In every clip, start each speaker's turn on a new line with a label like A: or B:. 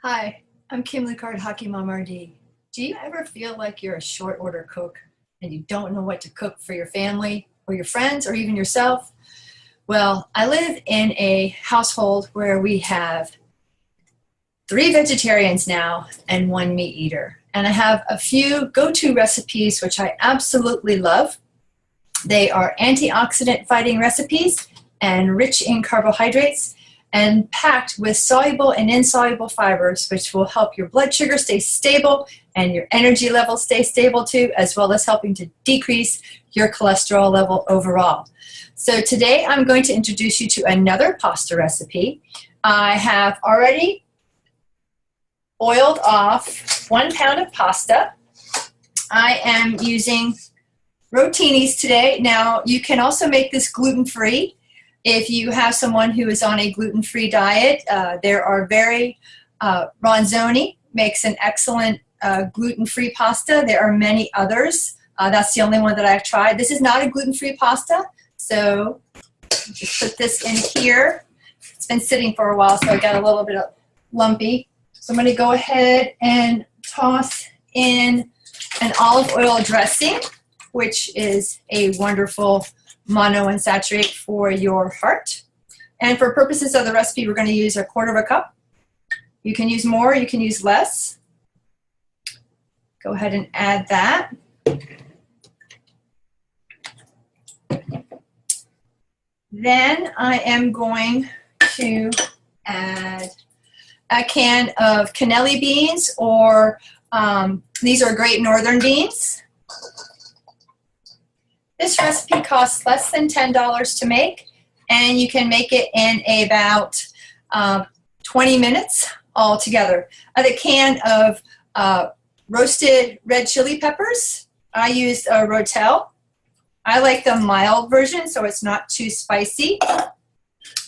A: Hi, I'm Kim Lukhard, Hockey Mom RD. Do you ever feel like you're a short order cook and you don't know what to cook for your family or your friends or even yourself? Well, I live in a household where we have 3 vegetarians now and 1 meat eater. And I have a few go-to recipes which I absolutely love. They are antioxidant fighting recipes and rich in carbohydrates and packed with soluble and insoluble fibers, which will help your blood sugar stay stable and your energy level stay stable too, as well as helping to decrease your cholesterol level overall. So today I'm going to introduce you to another pasta recipe. I have already oiled off 1 pound of pasta. I am using rotinis today. Now you can also make this gluten-free. If you have someone who is on a gluten-free diet, there are Ronzoni makes an excellent gluten-free pasta. There are many others. That's the only one that I've tried. This is not a gluten-free pasta, so just put this in here. It's been sitting for a while, so I got a little bit lumpy. So I'm going to go ahead and toss in an olive oil dressing, which is a wonderful monounsaturated for your heart. And for purposes of the recipe, we're going to use 1/4 cup. You can use more, you can use less. Go ahead and add that. Then I am going to add a can of cannelli beans, or these are Great Northern beans. This recipe costs less than $10 to make, and you can make it in about 20 minutes altogether. A can of roasted red chili peppers. I used a Rotel. I like the mild version, so it's not too spicy. I'm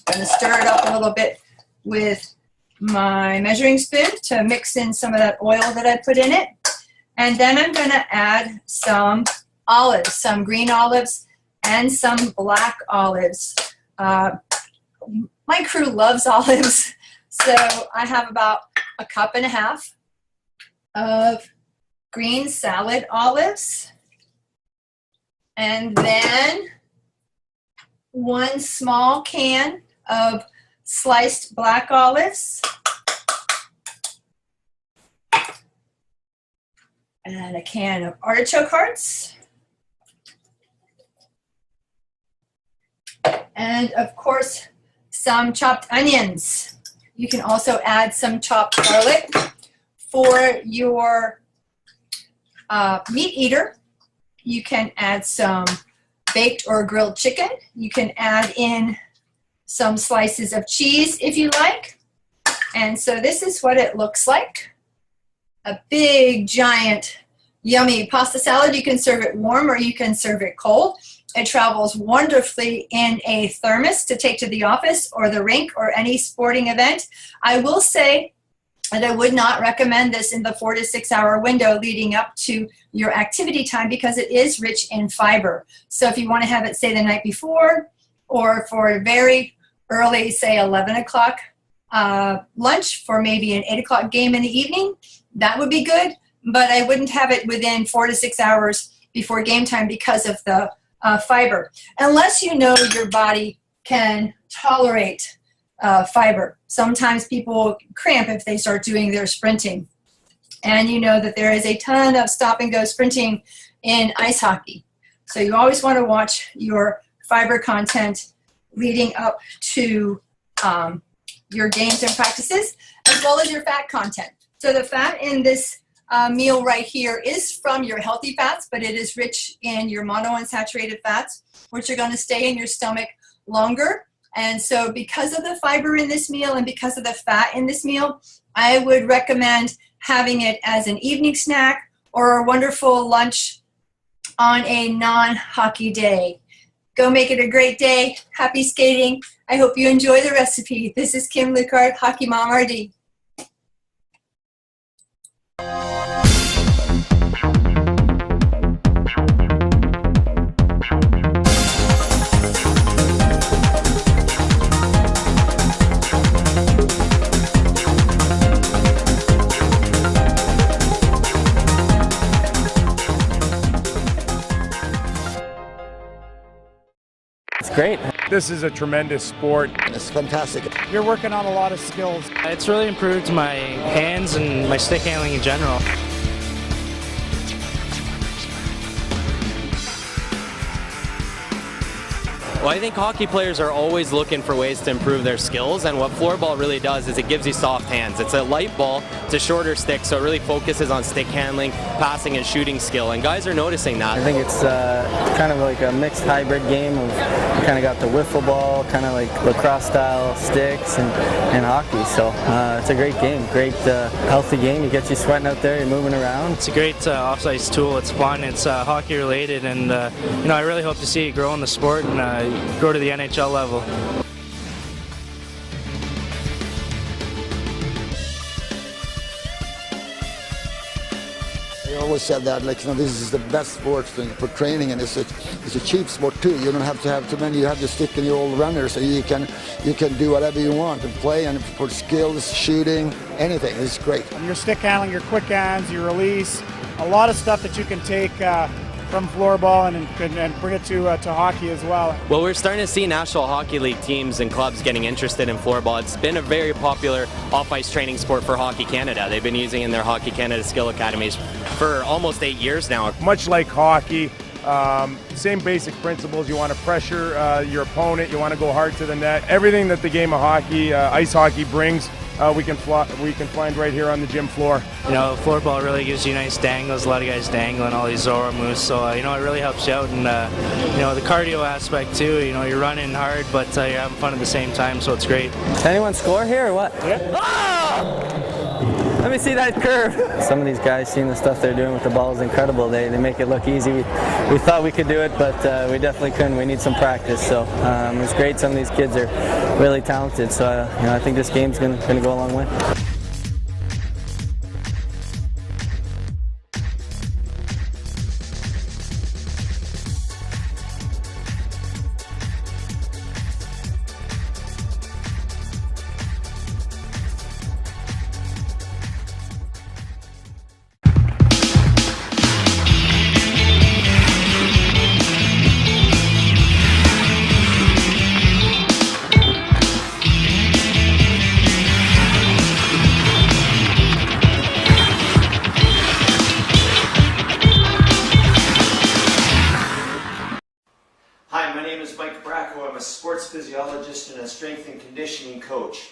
A: going to stir it up a little bit with my measuring spoon to mix in some of that oil that I put in it. And then I'm going to add some olives, some green olives and some black olives. My crew loves olives, so I have about 1.5 cups of green salad olives, and then 1 small can of sliced black olives, and a can of artichoke hearts, and of course some chopped onions. You can also add some chopped garlic. For your meat eater, you can add some baked or grilled chicken. You can add in some slices of cheese if you like. And so this is what it looks like. A big, giant, yummy pasta salad. You can serve it warm or you can serve it cold. It travels wonderfully in a thermos to take to the office or the rink or any sporting event. I will say that I would not recommend this in the 4 to 6 hour window leading up to your activity time, because it is rich in fiber. So if you want to have it, say, the night before, or for a very early, say 11 o'clock lunch for maybe an 8 o'clock game in the evening, that would be good. But I wouldn't have it within 4 to 6 hours before game time because of the fiber, unless you know your body can tolerate fiber. Sometimes people cramp if they start doing their sprinting. And you know that there is a ton of stop and go sprinting in ice hockey. So you always want to watch your fiber content leading up to your games and practices, as well as your fat content. So the fat in this meal right here is from your healthy fats, but it is rich in your monounsaturated fats, which are going to stay in your stomach longer. And so because of the fiber in this meal and because of the fat in this meal, I would recommend having it as an evening snack or a wonderful lunch on a non-hockey day. Go make it a great day. Happy skating. I hope you enjoy the recipe. This is Kim Lukhard, Hockey Mom RD.
B: great.
C: This is a tremendous sport.
D: It's fantastic.
E: You're working on a lot of skills.
B: It's really improved my hands and my stick handling in general.
F: Well, I think hockey players are always looking for ways to improve their skills, and what floorball really does is it gives you soft hands. It's a light ball, it's a shorter stick, so it really focuses on stick handling, passing, and shooting skill, and guys are noticing that.
B: I think it's kind of like a mixed hybrid game of kind of got the wiffle ball, kind of like lacrosse style sticks and hockey. So it's a great game, great healthy game. You get you sweating out there, you're moving around. It's a great off-ice tool. It's fun. It's hockey related, and you know, I really hope to see it grow in the sport and grow to the NHL level.
D: I always said that, like, you know, this is the best sport for training, and it's a cheap sport too. You don't have to have too many. You have the stick and your old runner, so you can do whatever you want and play, and for skills, shooting, anything. It's great.
E: Your stick handling, your quick hands, your release, a lot of stuff that you can take from floorball and bring it to hockey as well.
F: Well, we're starting to see National Hockey League teams and clubs getting interested in floorball. It's been a very popular off-ice training sport for Hockey Canada. They've been using it in their Hockey Canada skill academies for almost 8 years now.
C: Much like hockey, same basic principles. You want to pressure your opponent, you want to go hard to the net. Everything that the game of hockey, ice hockey brings, we can find right here on the gym floor.
B: You know, floorball really gives you nice dangles. A lot of guys dangling all these Zorro moves, so you know, it really helps you out. And you know, the cardio aspect too. You know, you're running hard, but you're having fun at the same time, so it's great. Can anyone score here or what? Yeah. Oh! Let me see that curve. Some of these guys, seeing the stuff they're doing with the ball is incredible. They make it look easy. We thought we could do it, but we definitely couldn't. We need some practice. So it's great. Some of these kids are really talented. So you know, I think this game's going to go a long way.
G: Bracko. I'm a sports physiologist and a strength and conditioning coach.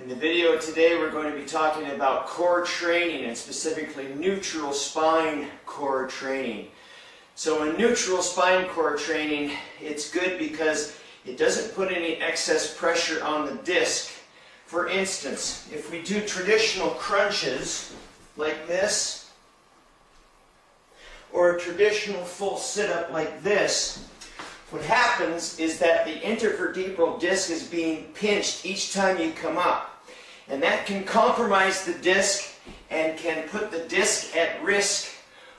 G: In the video today we're going to be talking about core training, and specifically neutral spine core training. So in neutral spine core training, it's good because it doesn't put any excess pressure on the disc. For instance, if we do traditional crunches like this, or a traditional full sit-up like this, what happens is that the intervertebral disc is being pinched each time you come up. And that can compromise the disc and can put the disc at risk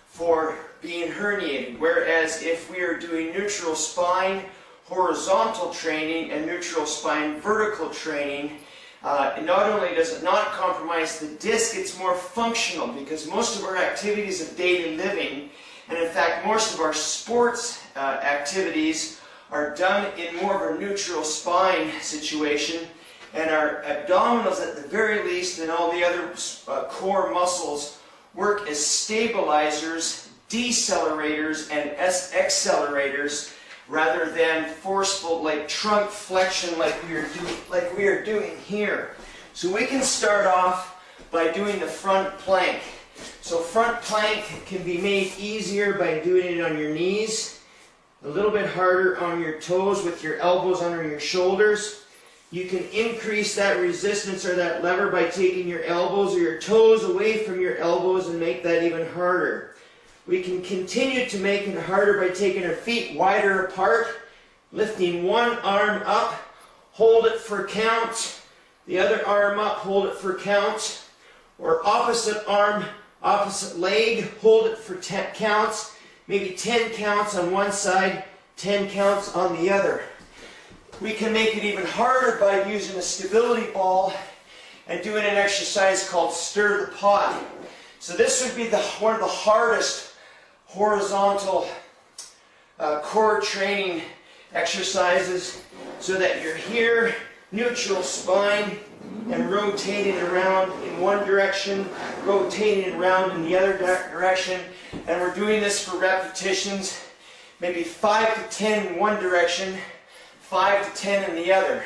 G: for being herniated. Whereas if we are doing neutral spine horizontal training and neutral spine vertical training, not only does it not compromise the disc, it's more functional, because most of our activities of daily living, and in fact most of our sports activities, are done in more of a neutral spine situation, and our abdominals at the very least and all the other core muscles work as stabilizers, decelerators, and accelerators, rather than forceful, like trunk flexion like we are doing here. So we can start off by doing the front plank. So front plank can be made easier by doing it on your knees, a little bit harder on your toes with your elbows under your shoulders. You can increase that resistance or that lever by taking your elbows or your toes away from your elbows and make that even harder. We can continue to make it harder by taking our feet wider apart, lifting one arm up, hold it for count, the other arm up, hold it for count, or opposite arm, opposite leg, hold it for 10 counts, maybe 10 counts on one side, 10 counts on the other. We can make it even harder by using a stability ball and doing an exercise called stir the pot. So this would be one of the hardest horizontal core training exercises so that you're here, neutral spine, and rotating around in one direction, rotating around in the other direction. And we're doing this for repetitions, maybe 5 to 10 in one direction, 5 to 10 in the other.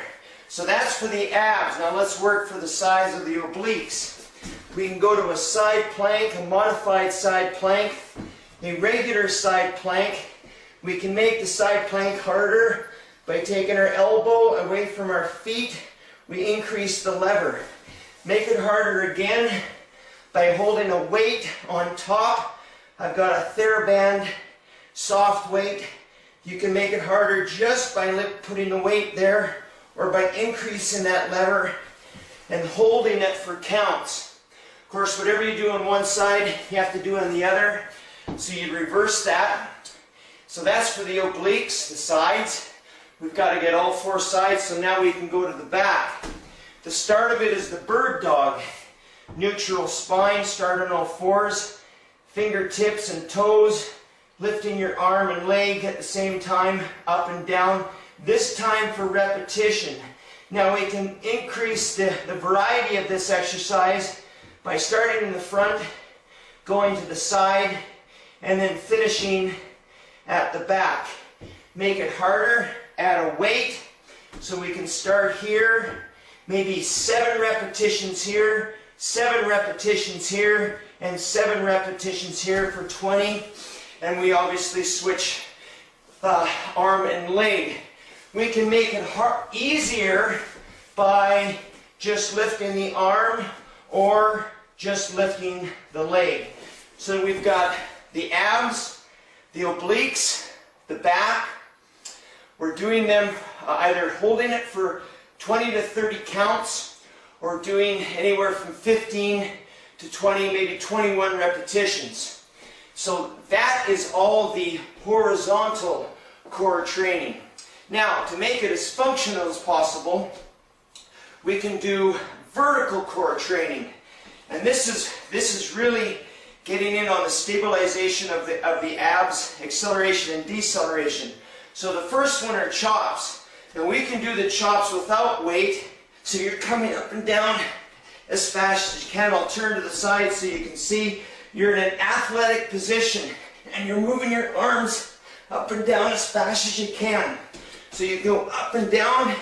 G: So that's for the abs. Now let's work for the size of the obliques. We can go to a side plank, a modified side plank, a regular side plank. We can make the side plank harder by taking our elbow away from our feet. We increase the lever. Make it harder again by holding a weight on top. I've got a TheraBand soft weight. You can make it harder just by putting the weight there or by increasing that lever and holding it for counts. Of course, whatever you do on one side, you have to do on the other. So you reverse that. So that's for the obliques, the sides. We've got to get all 4 sides, so now we can go to the back. The start of it is the bird dog. Neutral spine, start on all 4s, fingertips and toes, lifting your arm and leg at the same time, up and down. This time for repetition. Now we can increase the variety of this exercise by starting in the front, going to the side, and then finishing at the back. Make it harder, add a weight, so we can start here, maybe 7 repetitions here, 7 repetitions here, and 7 repetitions here for 20. And we obviously switch arm and leg. We can make it easier by just lifting the arm or just lifting the leg. So we've got the abs, the obliques, the back. We're doing them either holding it for 20 to 30 counts or doing anywhere from 15 to 20, maybe 21 repetitions. So that is all the horizontal core training. Now, to make it as functional as possible, we can do vertical core training. And this is really getting in on the stabilization of the abs, acceleration and deceleration. So the first one are chops. Now we can do the chops without weight. So you're coming up and down as fast as you can. I'll turn to the side so you can see you're in an athletic position and you're moving your arms up and down as fast as you can. So you go up and down,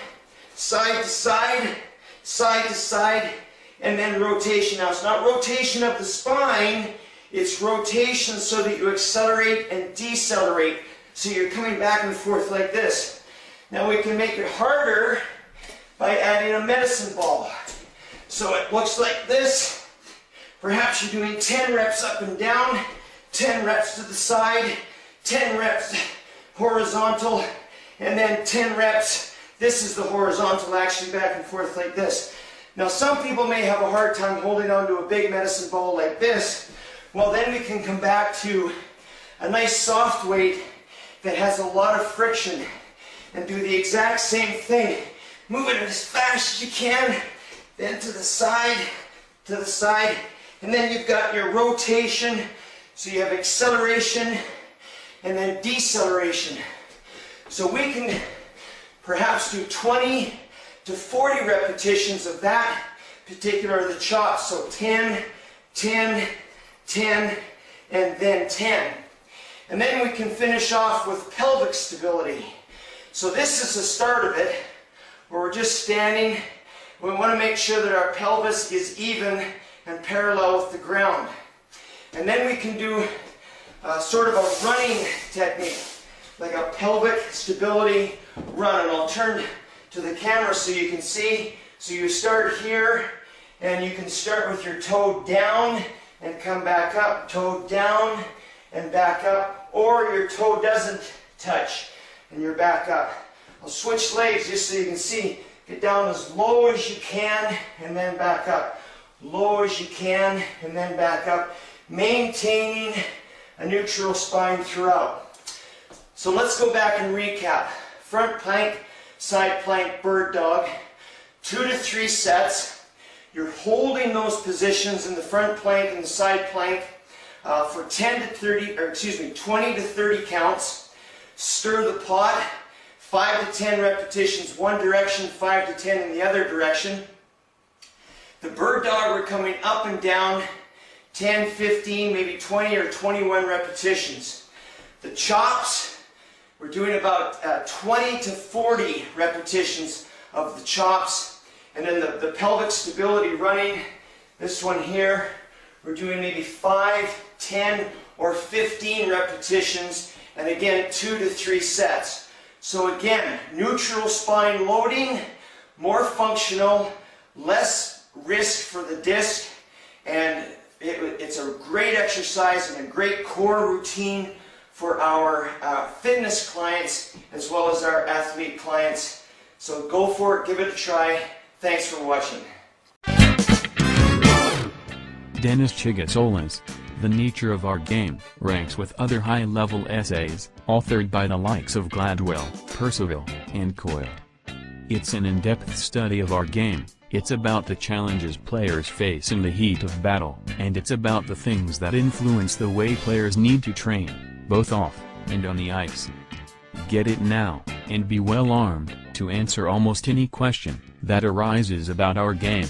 G: side to side, side to side, and then rotation. Now it's not rotation of the spine, it's rotation so that you accelerate and decelerate. So you're coming back and forth like this. Now we can make it harder by adding a medicine ball. So it looks like this. Perhaps you're doing 10 reps up and down, 10 reps to the side, 10 reps horizontal, and then 10 reps. This is the horizontal, actually back and forth like this. Now some people may have a hard time holding on to a big medicine ball like this. Well, then we can come back to a nice soft weight that has a lot of friction and do the exact same thing. Move it as fast as you can, then to the side, and then you've got your rotation, so you have acceleration and then deceleration. So we can perhaps do 20 to 40 repetitions of that particular the chops. So 10, 10, 10, and then 10. And then we can finish off with pelvic stability. So this is the start of it, where we're just standing. We want to make sure that our pelvis is even and parallel with the ground. And then we can do sort of a running technique, like a pelvic stability run. And I'll turn to the camera so you can see. So you start here, and you can start with your toe down and come back up, toe down and back up, or your toe doesn't touch and you're back up. I'll switch legs just so you can see. Get down as low as you can and then back up. Low as you can and then back up, maintaining a neutral spine throughout. So let's go back and recap. Front plank, side plank, bird dog. 2 to 3 sets. You're holding those positions in the front plank and the side plank for 20 to 30 counts. Stir the pot, 5 to 10 repetitions one direction, 5 to 10 in the other direction. The bird dog, we're coming up and down 10, 15, maybe 20 or 21 repetitions. The chops, we're doing about 20 to 40 repetitions of the chops. And then the pelvic stability running, this one here, we're doing maybe 5, 10, or 15 repetitions, and again 2 to 3 sets. So again, neutral spine loading, more functional, less risk for the disc, and it's a great exercise and a great core routine for our fitness clients as well as our athlete clients. So go for it, give it a try. Thanks for watching.
H: Dennis Chighisola's The Nature of Our Game ranks with other high-level essays, authored by the likes of Gladwell, Percival, and Coyle. It's an in-depth study of our game, it's about the challenges players face in the heat of battle, and it's about the things that influence the way players need to train, both off and on the ice. Get it now, and be well armed to answer almost any question that arises about our game.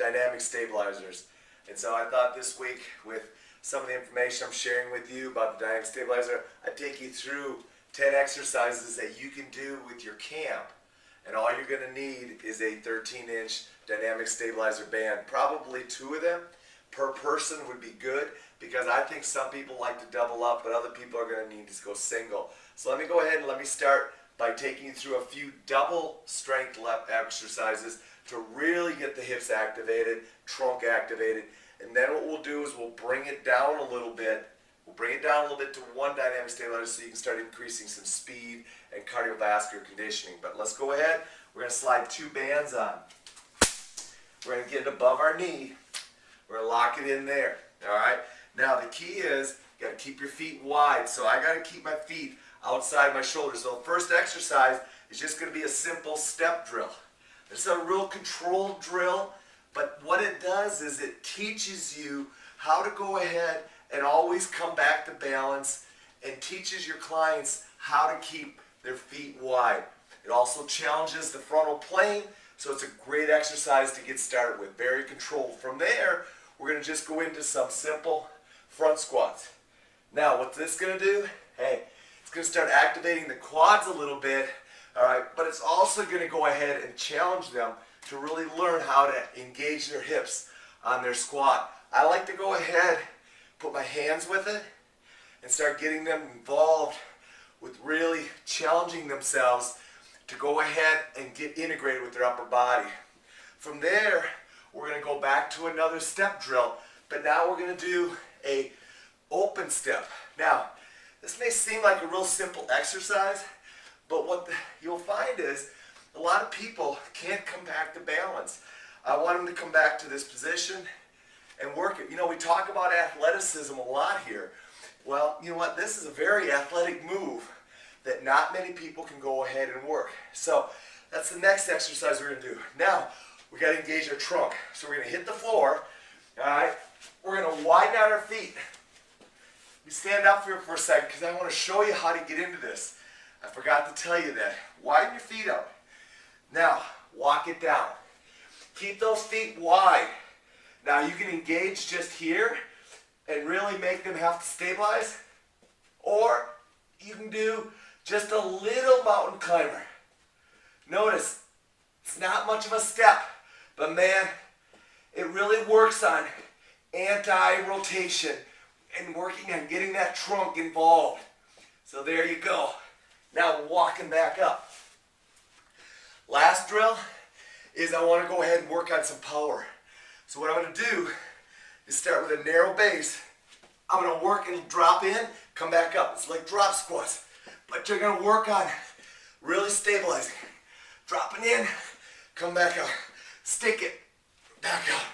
I: dynamic stabilizers. And so I thought this week, with some of the information I'm sharing with you about the dynamic stabilizer, I'd take you through 10 exercises that you can do with your camp. And all you're going to need is a 13-inch dynamic stabilizer band, probably 2 of them, per person would be good, because I think some people like to double up, but other people are going to need to go single. So let me go ahead and let me start by taking you through a few double strength left exercises to really get the hips activated, trunk activated, and then what we'll do is we'll bring it down a little bit. We'll bring it down a little bit to one dynamic stabilizer so you can start increasing some speed and cardiovascular conditioning. But let's go ahead. We're going to slide 2 bands on. We're going to get it above our knee. We're going to lock it in there. All right. Now the key is you got to keep your feet wide. So I got to keep my feet outside my shoulders. So the first exercise is just going to be a simple step drill. It's a real controlled drill, but what it does is it teaches you how to go ahead and always come back to balance, and teaches your clients how to keep their feet wide. It also challenges the frontal plane, so it's a great exercise to get started with, very controlled. From there, we're going to just go into some simple front squats. Now, what's this going to do? Hey, it's going to start activating the quads a little bit, all right, but it's also going to go ahead and challenge them to really learn how to engage their hips on their squat. I like to go ahead, put my hands with it, and start getting them involved with really challenging themselves to go ahead and get integrated with their upper body. From there, we're going to go back to another step drill, but now we're going to do a open step. Now, this may seem like a real simple exercise, but what you'll find is a lot of people can't come back to balance. I want them to come back to this position and work it. You know, we talk about athleticism a lot here. Well, you know what? This is a very athletic move that not many people can go ahead and work. So that's the next exercise we're going to do. Now, we got to engage our trunk. So we're going to hit the floor. All right. We're going to widen out our feet. Let me stand up here for a second because I want to show you how to get into this. I forgot to tell you that. Widen your feet out. Now, walk it down. Keep those feet wide. Now you can engage just here and really make them have to stabilize, or you can do just a little mountain climber. Notice, it's not much of a step, but man, it really works on anti-rotation and working on getting that trunk involved. So there you go. Now walking back up. Last drill is I want to go ahead and work on some power. So what I'm going to do is start with a narrow base. I'm going to work and drop in, come back up. It's like drop squats, but you're going to work on really stabilizing. Dropping in, come back out. Stick it, back out.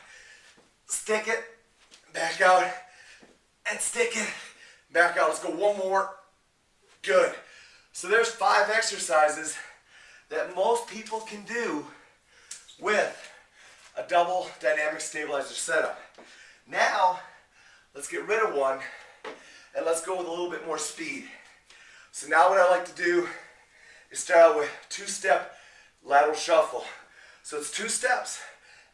I: Stick it, back out. And stick it, back out. Let's go one more. Good. So there's 5 exercises that most people can do with a double dynamic stabilizer setup. Now, let's get rid of one and let's go with a little bit more speed. So now what I like to do is start out with 2-step lateral shuffle. So it's 2 steps,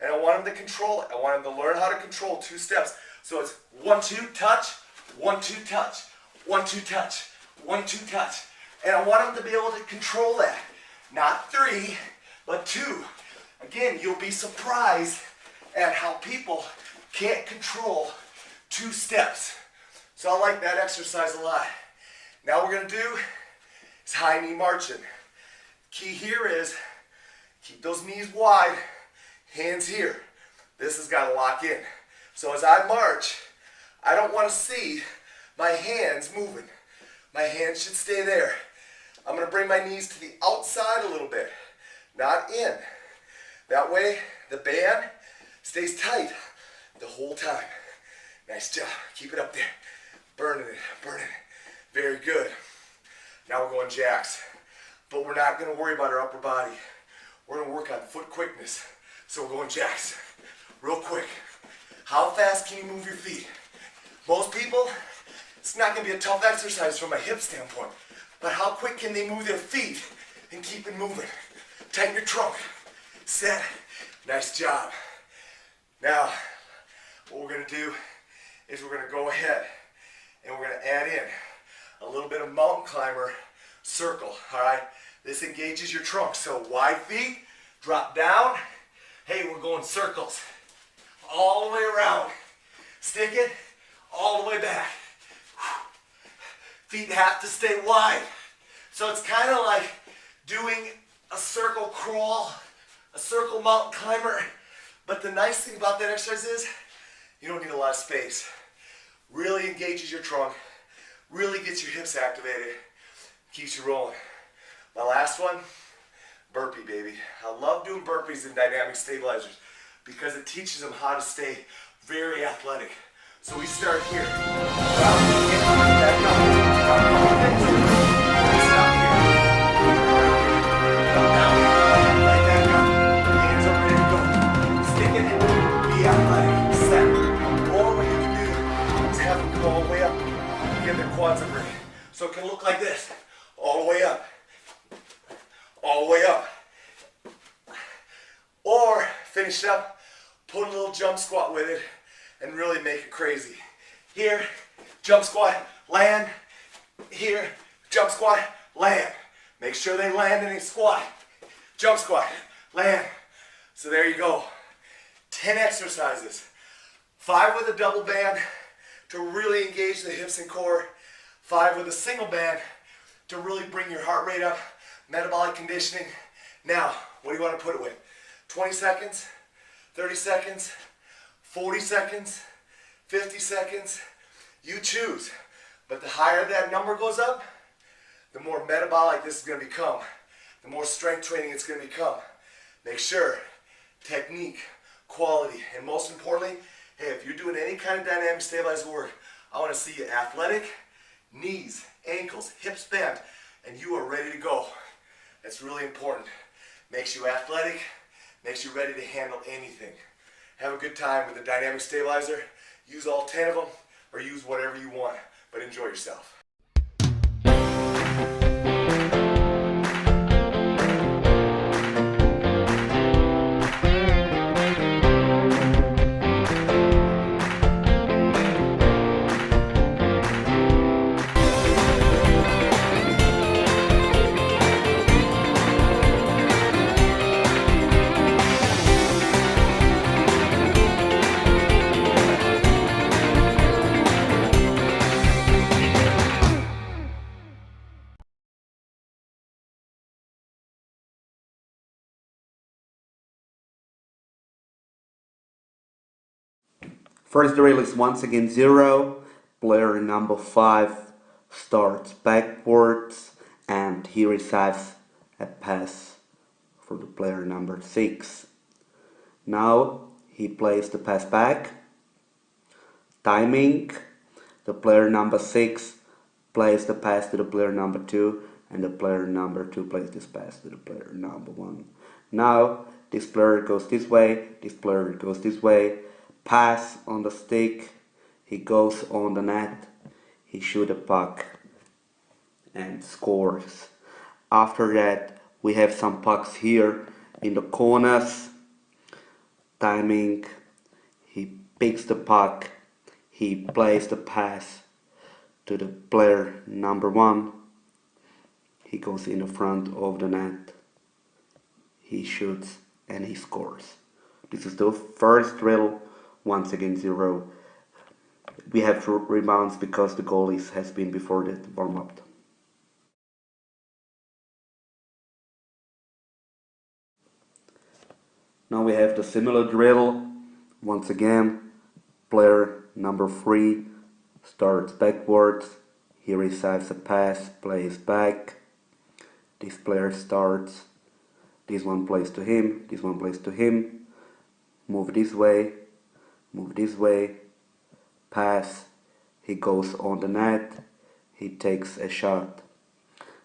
I: and I want them to control it. I want them to learn how to control 2 steps. So it's 1, 2, touch, 1, 2, touch, 1, 2, touch, 1, 2, touch. And I want them to be able to control that. Not 3, but 2. Again, you'll be surprised at how people can't control 2 steps. So I like that exercise a lot. Now what we're going to do is high knee marching. Key here is keep those knees wide, hands here. This has got to lock in. So as I march, I don't want to see my hands moving. My hands should stay there. I'm going to bring my knees to the outside a little bit, not in. That way, the band stays tight the whole time. Nice job. Keep it up there. Burning it, burning it. Very good. Now we're going jacks. But we're not going to worry about our upper body. We're going to work on foot quickness. So we're going jacks. Real quick. How fast can you move your feet? Most people, it's not going to be a tough exercise from a hip standpoint. But how quick can they move their feet and keep it moving? Tighten your trunk. Set. Nice job. Now, what we're going to do is we're going to go ahead and we're going to add in a little bit of mountain climber circle. All right. This engages your trunk. So wide feet, drop down. Hey, we're going circles all the way around. Stick it all the way back. Feet have to stay wide. So it's kind of like doing a circle crawl, a circle mountain climber. But the nice thing about that exercise is you don't need a lot of space. Really engages your trunk, really gets your hips activated, keeps you rolling. My last one, burpee, baby. I love doing burpees and dynamic stabilizers because it teaches them how to stay very athletic. So we start here. All the way up, get their quads up ready. So it can look like this, all the way up, all the way up. Or finish it up, put a little jump squat with it, and really make it crazy. Here, jump squat, land. Here, jump squat, land. Make sure they land and they squat. Jump squat, land. So there you go. 10 exercises. 5 with a double band to really engage the hips and core. 5 with a single band to really bring your heart rate up, metabolic conditioning. Now, what do you want to put it with? 20 seconds, 30 seconds, 40 seconds, 50 seconds. You choose. But the higher that number goes up, the more metabolic this is going to become. The more strength training it's going to become. Make sure, technique, quality, and most importantly, hey, if you're doing any kind of dynamic stabilizer work, I want to see you athletic, knees, ankles, hips bent, and you are ready to go. That's really important. Makes you athletic, makes you ready to handle anything. Have a good time with the dynamic stabilizer. Use all 10 of them, or use whatever you want, but enjoy yourself.
J: First drill is once again 0. Player number 5 starts backwards and he receives a pass for the player number 6. Now he plays the pass back. Timing. The player number 6 plays the pass to the player number 2 and the player number 2 plays this pass to the player number 1. Now this player goes this way, this player goes this way. Pass on the stick, he goes on the net, he shoots a puck and scores. After that we have some pucks here in the corners. Timing, he picks the puck, he plays the pass to the player number 1, he goes in the front of the net, he shoots and he scores. This is the first drill. Once again 0. We have rebounds because the goalies has been before the warm-up. Now we have the similar drill. Once again, player number 3 starts backwards. He receives a pass, plays back. This player starts. This one plays to him. This one plays to him. Move this way. Move this way, pass, he goes on the net, he takes a shot.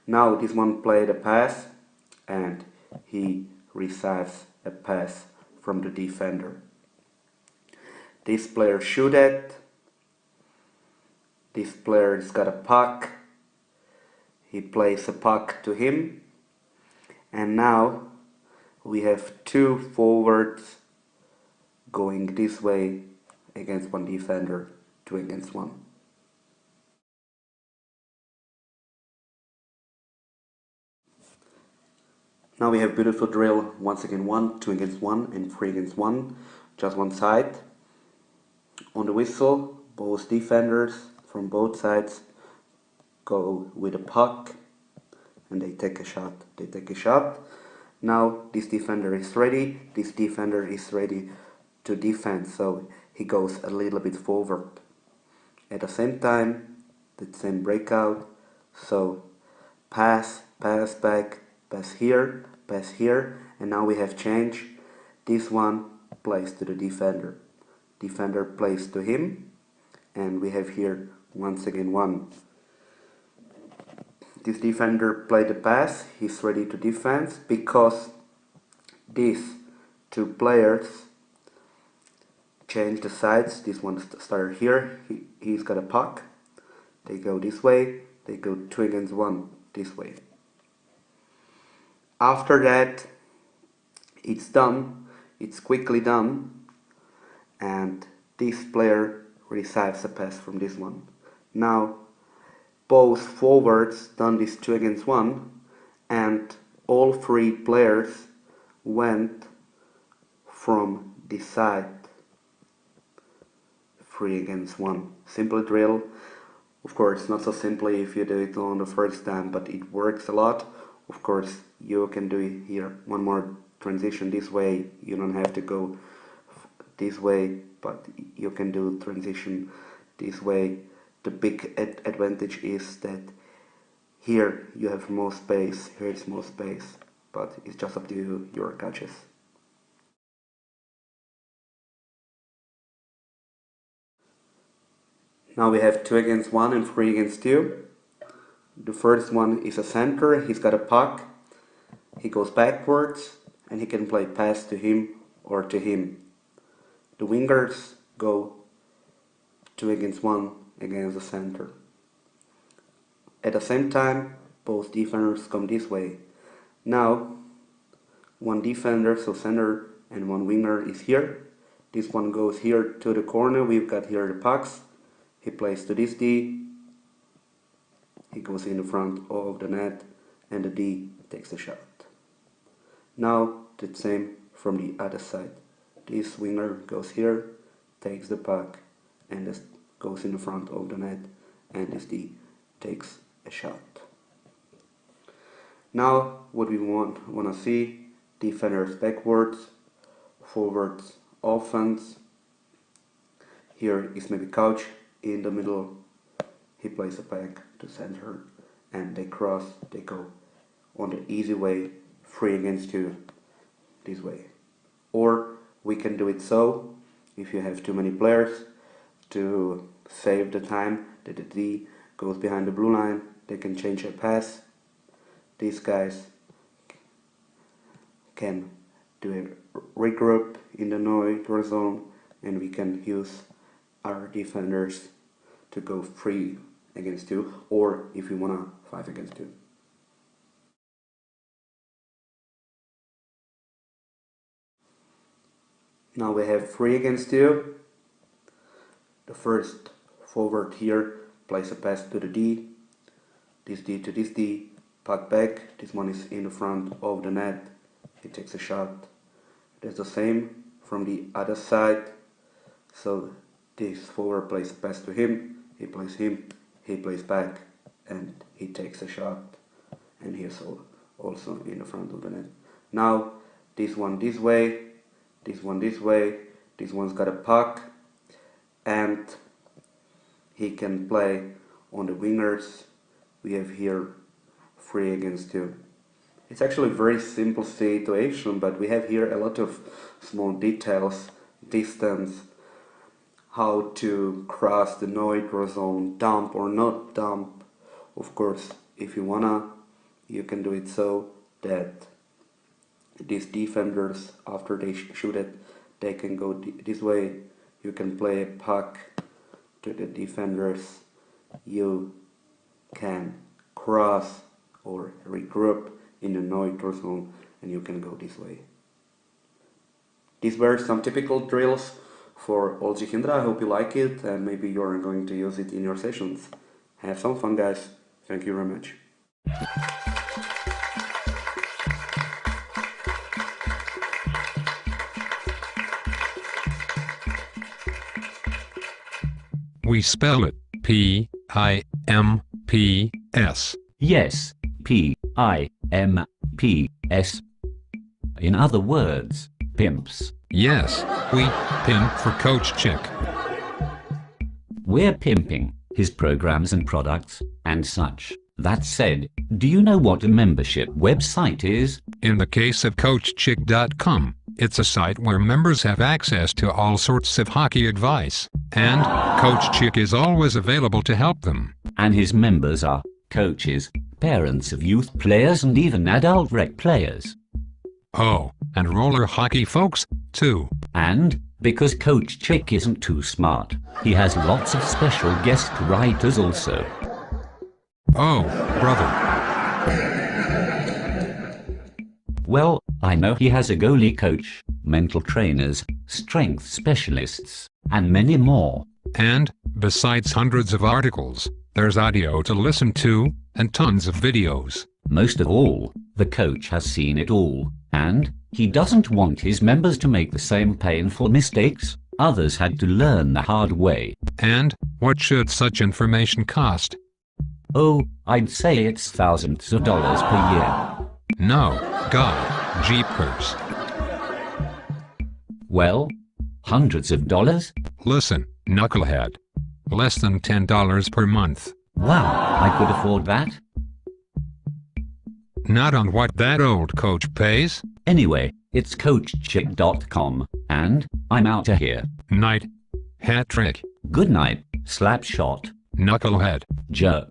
J: Now this one played a pass and he receives a pass from the defender. This player shoots it, this player's got a puck, he plays a puck to him, and now we have 2 forwards going this way against 1 defender, 2 against 1. Now we have beautiful drill, once again 1, 2 against 1 and 3 against 1, just one side. On the whistle, both defenders from both sides go with a puck and they take a shot. They take a shot. Now this defender is ready. This defender is ready to defend, so he goes a little bit forward. At the same time, the same breakout. So pass, pass back, pass here, and now we have change. This one plays to the defender. Defender plays to him, and we have here once again one. This defender played the pass, he's ready to defend because these two players change the sides. This one started here, he's got a puck. They go this way, they go 2 against 1 this way. After that, it's done, it's quickly done, and this player receives a pass from this one. Now, both forwards done this 2 against 1, and all 3 players went from this side. 3 against 1. Simple drill. Of course, not so simply if you do it on the first time, but it works a lot. Of course, you can do it here. One more transition this way. You don't have to go this way, but you can do transition this way. The big advantage is that here you have more space, here it's more space, but it's just up to you, your catches. Now we have 2 against 1 and 3 against 2. The first one is a center, he's got a puck, he goes backwards and he can play pass to him or to him. The wingers go 2 against 1 against the center. At the same time, both defenders come this way. Now, one defender, so center, and one winger is here. This one goes here to the corner. We've got here the pucks. He plays to this D. He goes in the front of the net, and the D takes the shot. Now, the same from the other side. This winger goes here, takes the puck, and this goes in the front of the net, and this D takes a shot. Now what we want to see, defenders backwards, forwards offense. Here is maybe coach in the middle, he plays a puck to center, and they cross, they go on the easy way, 3 against 2 this way. Or we can do it so, if you have too many players, to save the time that the D goes behind the blue line, they can change a pass. These guys can do a regroup in the neutral zone, and we can use our defenders to go 3 against 2, or if you wanna 5 against 2. Now we have 3 against 2. The first forward here plays a pass to the D, this D to this D, puck back, this one is in the front of the net, he takes a shot. That's the same from the other side, so this forward plays a pass to him, he plays back, and he takes a shot, and he's also in the front of the net. Now this one this way, this one this way, this one's got a puck, and he can play on the wingers. We have here 3 against 2. It's actually a very simple situation, but we have here a lot of small details, distance, how to cross the neutral zone, dump or not dump. Of course, if you wanna, you can do it so that these defenders, after they shoot it, they can go this way. You can play a puck to the defenders. You can cross or regroup in the neutral zone, and you can go this way. These were some typical drills for Oldrich Jindra. I hope you like it, and maybe you're going to use it in your sessions. Have some fun, guys. Thank you very much.
K: We spell it P-I-M-P-S.
L: Yes, P-I-M-P-S. In other words, pimps.
K: Yes, we pimp for Coach Chick.
L: We're pimping his programs and products and such. That said, do you know what a membership website is?
K: In the case of CoachChick.com, it's a site where members have access to all sorts of hockey advice, and Coach Chick is always available to help them.
L: And his members are coaches, parents of youth players, and even adult rec players.
K: Oh, and roller hockey folks, too.
L: And, because Coach Chick isn't too smart, he has lots of special guest writers also.
K: Oh, brother.
L: Well, I know he has a goalie coach, mental trainers, strength specialists, and many more.
K: And, besides hundreds of articles, there's audio to listen to, and tons of videos.
L: Most of all, the coach has seen it all, and he doesn't want his members to make the same painful mistakes others had to learn the hard way.
K: And, what should such information cost?
L: Oh, I'd say it's thousands of dollars per year.
K: No, God, jeepers.
L: Well, hundreds of dollars?
K: Listen, knucklehead. Less than $10 per month.
L: Wow, I could afford that.
K: Not on what that old coach pays.
L: Anyway, it's CoachChick.com, and I'm out of here.
K: Night. Hat trick.
L: Good night, slap shot.
K: Knucklehead.
L: Jerk.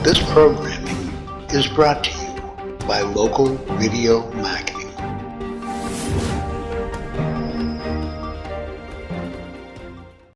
M: This programming is brought to you by Local Video Magazine.